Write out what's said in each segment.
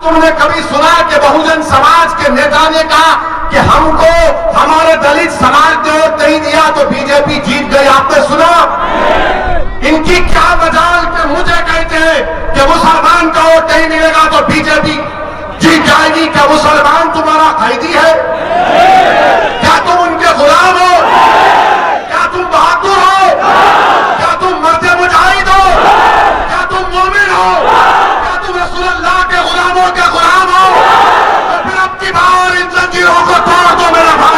तुमने कभी सुना कि बहुजन समाज के नेता ने कहा कि हमको हमारे दलित समाज ने वोट नहीं दिया तो बीजेपी जीत गई? आपने सुना? इनकी क्या मजाल के मुझे कहते हैं कि मुसलमान का वोट नहीं मिलेगा तो बीजेपी जीत जाएगी? क्या मुसलमान तुम्हारा कैदी है? क्या तुम उनके गुलाम हो? क्या तुम बहादुर हो? क्या तुम मर्द मुजाहिद हो? क्या तुम मोमिन हो? क्या तुम रसूलुल्लाह के गुलामों के गुलाम हो? तो फिर अब की बार इन जंजीरों को तोड़ दो मेरा भाई।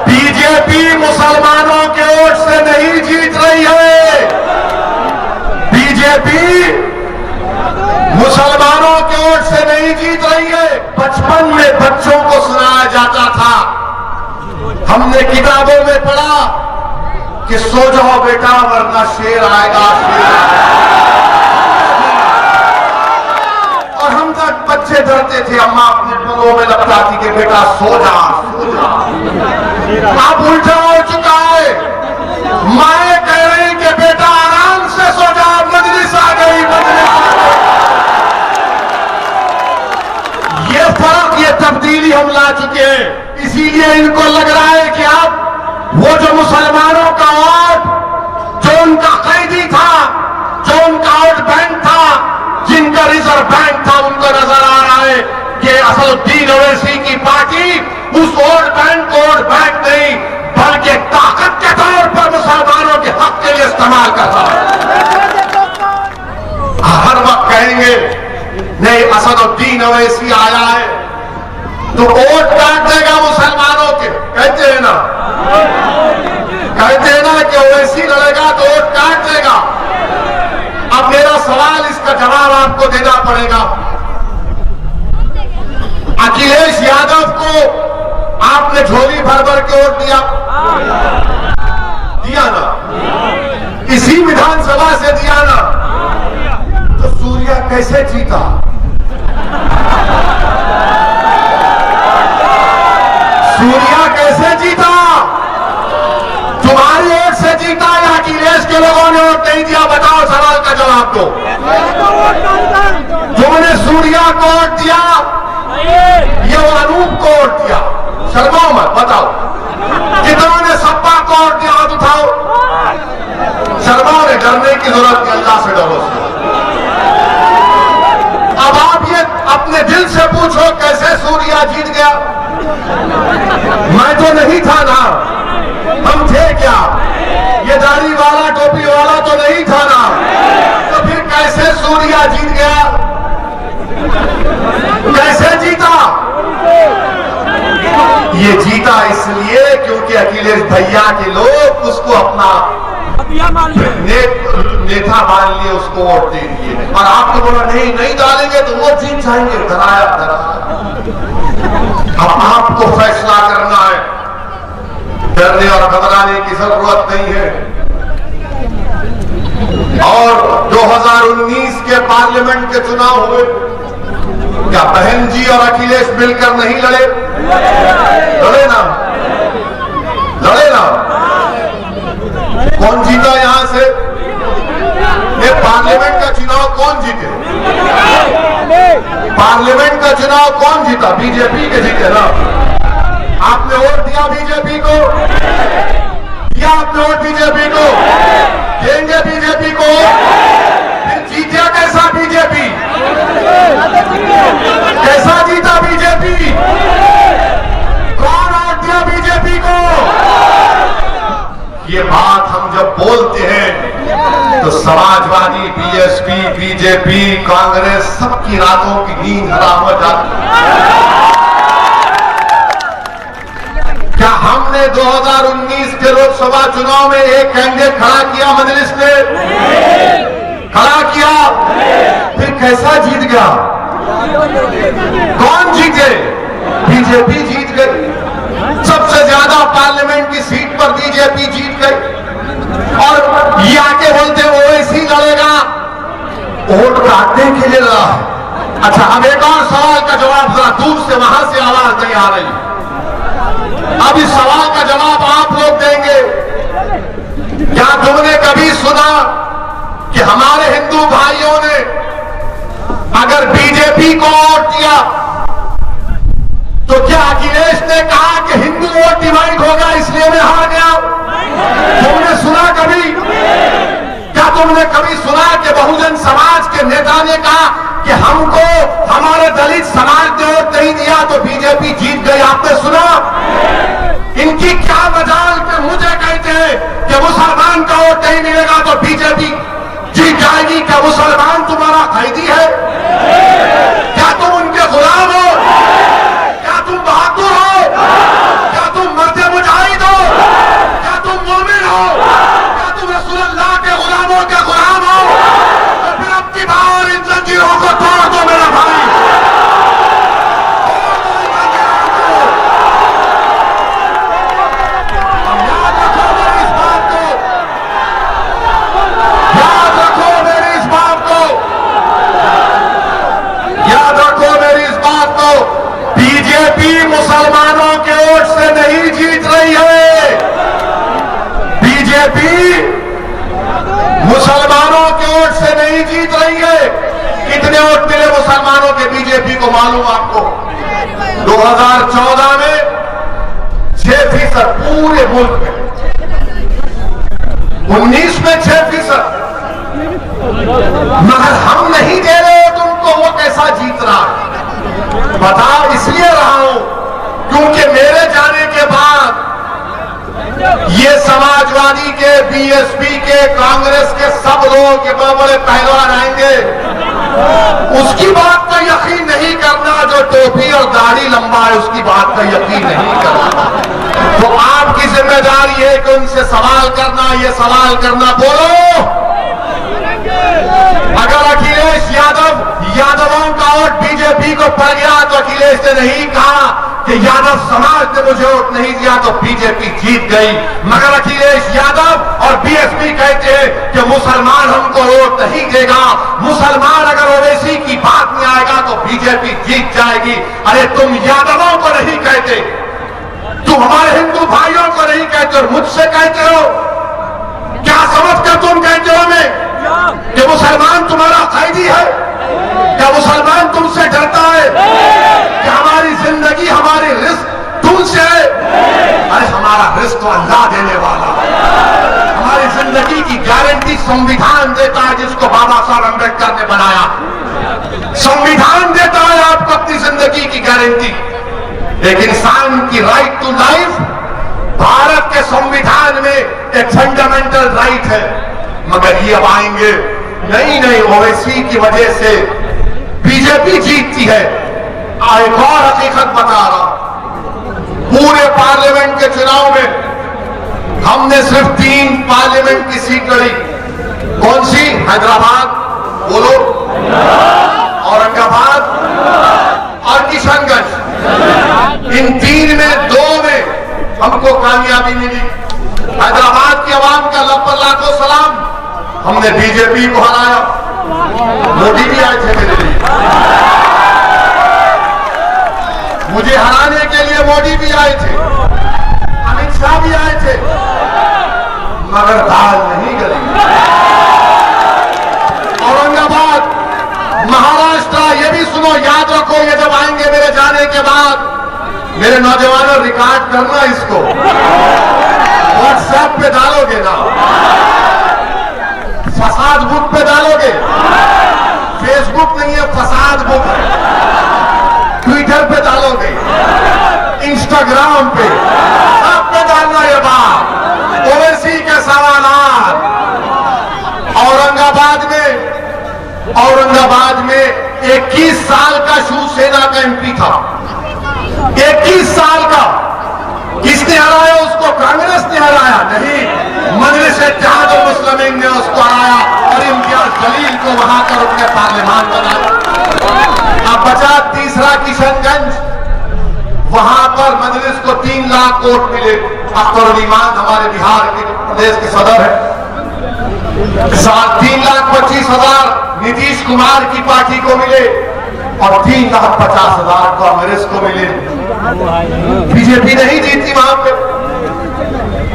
बीजेपी मुसलमानों के वोट से नहीं जीत रही है। बीजेपी मुसलमानों के वोट से नहीं जीत रही है। बचपन में बच्चों को सुनाया जाता था, हमने किताबों में पढ़ा कि सो जाओ बेटा वरना शेर आएगा, शेर आएगा। और हम तक बच्चे डरते थे, अम्मा अपने पलों में लपटाती कि बेटा सो जा, सो जा। अब उल्टा हो चुका है, माए कह रही कि बेटा आराम से सो जा, मजलिस आ गई, मजलिस आ गई। ये फर्क, ये तब्दीली हम ला चुके हैं। इसीलिए इनको लग रहा है कि अब वो जो मुसलमानों का वोट, जो उनका कैदी था, जो उनका वोट बैंक था, जिनका रिजर्व बैंक था, उनको नजर आ रहा है कि असदुद्दीन ओवैसी की पार्टी उस वोट बैंक को वोट बैंक नहीं बल्कि ताकत के तौर पर मुसलमानों के हक के लिए इस्तेमाल करता है। हर वक्त कहेंगे नहीं असदुद्दीन ओवैसी आया है तो वोट काट देगा मुसलमानों के, कहते हैं ना, कहते हैं ना कि ओवैसी लड़ेगा तो वोट काट देगा। अब मेरा सवाल, इसका जवाब आपको देना पड़ेगा। अखिलेश यादव को आपने झोली भर भर के वोट दिया, दिया ना? इसी विधानसभा से दिया ना? तो सूर्या कैसे जीता? सूर्या कैसे जीता? तुम्हारी वोट से जीता या अखिलेश के लोगों ने वोट नहीं दिया? बताओ, सवाल का जवाब दो। तुमने सूर्या को वोट दिया, ये वो अनूप को वोट दिया, शर्माओ मत, बताओ। कितनों ने सपा को वोट दिया? हाथ उठाओ। शर्माओ ने, डरने की जरूरत नहीं, अल्लाह से डरो। अब आप ये अपने दिल से पूछो कैसे सूर्या जीत गया? मैं तो नहीं था ना, हम थे क्या? ये दाढ़ी वाला टोपी वाला तो नहीं था ना, तो फिर कैसे सूर्या जीत गया? कैसे जीता? ये जीता इसलिए क्योंकि अखिलेश भैया के लोग उसको अपना नेता मान लिए, उसको वोट दे दिए। और आपको बोला नहीं नहीं डालेंगे तो वोट जीत जाएंगे। डराया डराया। अब आपको फैसला करना है, डरने और घबराने की जरूरत नहीं है। और 2019 के पार्लियामेंट के चुनाव हुए, क्या बहन जी और अखिलेश मिलकर नहीं लड़े? लड़े ना, लड़े ना। कौन जीता यहां से? ये पार्लियामेंट का चुनाव कौन जीते? पार्लियामेंट का चुनाव कौन जीता? बीजेपी के जीते ना। आपने वोट दिया बीजेपी को, या आपने वोट बीजेपी को? देंगे बीजेपी को। फिर जीता कैसा बीजेपी? कैसा जीता बीजेपी? कौन वोट दिया बीजेपी को? ये बात हम जब बोलते हैं तो समाजवादी, बीएसपी, बीजेपी, कांग्रेस सबकी रातों की नींद हराम हो जाती है। क्या हमने 2019 के लोकसभा चुनाव में एक कैंडिडेट खड़ा किया? मजलिस ने खड़ा किया, फिर कैसा जीत गया? कौन जीते? बीजेपी जीत गई। सबसे ज्यादा पार्लियामेंट की सीट पर बीजेपी जीत गई। और ये आके बोलते ओवैसी लड़ेगा, वोट काटने के लिए लड़ा है। अच्छा, अब एक और सवाल का जवाब, जरा दूर से वहां से आवाज नहीं आ रही, अब इस सवाल का जवाब आप लोग देंगे। क्या तुमने कभी सुना कि हमारे हिंदू भाइयों ने अगर बीजेपी को वोट दिया तो क्या अखिलेश ने कहा कि हिंदू वोट डिवाइड होगा इसलिए मैं हार गया? तुमने सुना कभी? क्या तुमने कभी सुना कि बहुजन समाज के नेता ने कहा कि हमको हमारे दलित समाज ने वोट नहीं दिया तो बीजेपी जीत गई? आपने सुना? इनकी क्या मजाल कि मुझे कहते हैं कि मुसलमान का वोट नहीं मिलेगा तो बीजेपी जीत जाएगी। क्या मुसलमान तुम्हारा कैदी है? क्या तुम उनके गुलाम हो? क्या तुम बहादुर हो? क्या तुम मर्द मुजाहिद हो? क्या तुम मोमिन हो? क्या तुम रसूलुल्लाह के गुलामों के गुलाम हो? तो फिर अब की बार इन जंजीरों को तोड़ दो मेरा भाई। बीजेपी मुसलमानों के वोट से नहीं जीत रही है। बीजेपी मुसलमानों के वोट से नहीं जीत रही है। कितने वोट मिले मुसलमानों के बीजेपी को मालूम आपको? 2014 में 6% पूरे मुल्क में, 19 में 6%। मगर हम नहीं दे रहे हो तुमको, वो कैसा जीत रहा है? बता इसलिए रहा हूं क्योंकि मेरे जाने के बाद ये समाजवादी के, बीएसपी के, कांग्रेस के सब लोग ये बड़े पहलवान आएंगे। उसकी बात का यकीन नहीं करना जो टोपी और दाढ़ी लंबा है, उसकी बात का यकीन नहीं करना। तो आपकी जिम्मेदारी है कि उनसे सवाल करना, ये सवाल करना। बोलो, अगर अखिलेश यादवों का वोट बीजेपी को पड़ गया तो अखिलेश ने नहीं कहा कि यादव समाज ने मुझे वोट नहीं दिया तो बीजेपी जीत गई। मगर अखिलेश यादव और बीएसपी कहते हैं कि मुसलमान हमको वोट नहीं देगा, मुसलमान अगर ओवैसी की बात में आएगा तो बीजेपी जीत जाएगी। अरे तुम यादवों को नहीं कहते, तुम हमारे हिंदू भाइयों को नहीं कहते और मुझसे कहते हो। क्या समझकर तुम कहते हो मैं कि मुसलमान तुम्हारा कैदी है? क्या मुसलमान तुमसे डरता है? क्या हमारी जिंदगी, हमारी रिस्क तुमसे है? अरे हमारा रिस्क तो अल्लाह देने वाला है। हमारी जिंदगी की गारंटी संविधान देता है, जिसको बाबा साहब अम्बेडकर ने बनाया। संविधान देता है आपको अपनी जिंदगी की गारंटी। एक इंसान की राइट टू लाइफ भारत के संविधान में एक फंडामेंटल राइट है। मगर ये अब आएंगे नहीं, ओवैसी की वजह से बीजेपी जीतती है। एक और हकीकत बता रहा हूं, पूरे पार्लियामेंट के चुनाव में हमने सिर्फ 3 पार्लियामेंट की सीट लड़ी। कौन सी? हैदराबाद, बोलो, औरंगाबाद और किशनगंज। इन 3 में 2 में हमको कामयाबी मिली। हैदराबाद की आवाम का लब्बल लाखों सलाम, हमने बीजेपी को हराया। मोदी भी आए थे मेरे लिए, मुझे हराने के लिए मोदी भी आए थे, अमित शाह भी आए थे, मगर दाल नहीं गली। औरंगाबाद, महाराष्ट्र, ये भी सुनो, याद रखो, ये जब आएंगे मेरे जाने के बाद, मेरे नौजवानों रिकॉर्ड करना इसको, व्हाट्सएप पे डालोगे ना, फसाद बुक पे डालोगे, फेसबुक नहीं है, फसाद बुक है, ट्विटर पे डालोगे, इंस्टाग्राम पे, सब पे डालना ये बात। ओवैसी के सवालात। औरंगाबाद में 21 साल का शिवसेना का एमपी था, 21 साल का। किसने हराया उसको? कांग्रेस ने हराया नहीं, मजलिस-ए-इत्तेहाद मुस्लिमीन ने उसको हराया और इम्तियाज जलील को वहां कर अपने पार्लियामान बनाया। अब बचा तीसरा किशनगंज, वहां पर मजलिस को 3 लाख वोट मिले। अख्तर ईमान हमारे बिहार के प्रदेश के सदर है, 3,25,000 नीतीश कुमार की पार्टी को मिले और 3,50,000 कांग्रेस को मिले। बीजेपी नहीं जीती वहां पे।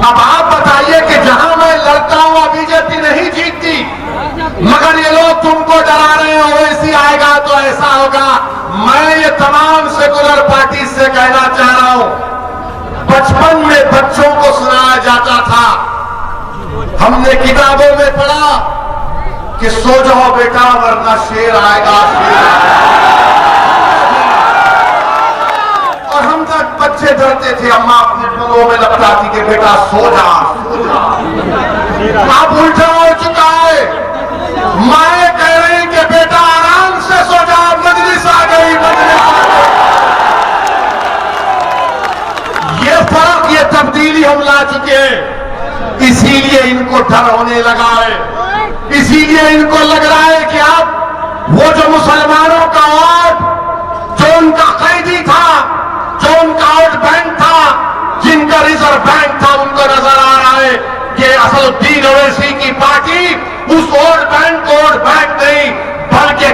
अब आप बताइए कि जहां मैं लड़ता हूं बीजेपी नहीं जीतती, मगर ये लोग तुमको डरा रहे हैं ओवैसी आएगा तो ऐसा होगा। मैं ये तमाम सेकुलर पार्टी से कहना चाह रहा हूं, बचपन में बच्चों को सुनाया जाता था, हमने किताबों में पढ़ा कि सो जाओ बेटा वरना शेर आएगा, शेर आएगा। और हम तक बच्चे डरते थे, अम्मा अपने पलों में लपटाती कि बेटा सो जा, सो जा। अब उल्टा हो चुका है, माए कह रही कि बेटा आराम से सो जा, मजलिस आ गई, मजलिस आ गई। ये फर्क, ये तब्दीली हम ला चुके हैं। इसीलिए इनको डर होने लगा है, इसीलिए इनको लग रहा है कि अब वो जो मुसलमानों का वोट, जो उनका कैदी था, जो उनका वोट बैंक था, जिनका रिजर्व बैंक था, उनको नजर आ रहा है कि असदुद्दीन ओवैसी की पार्टी उस वोट बैंक को वोट बैंक नहीं बल्कि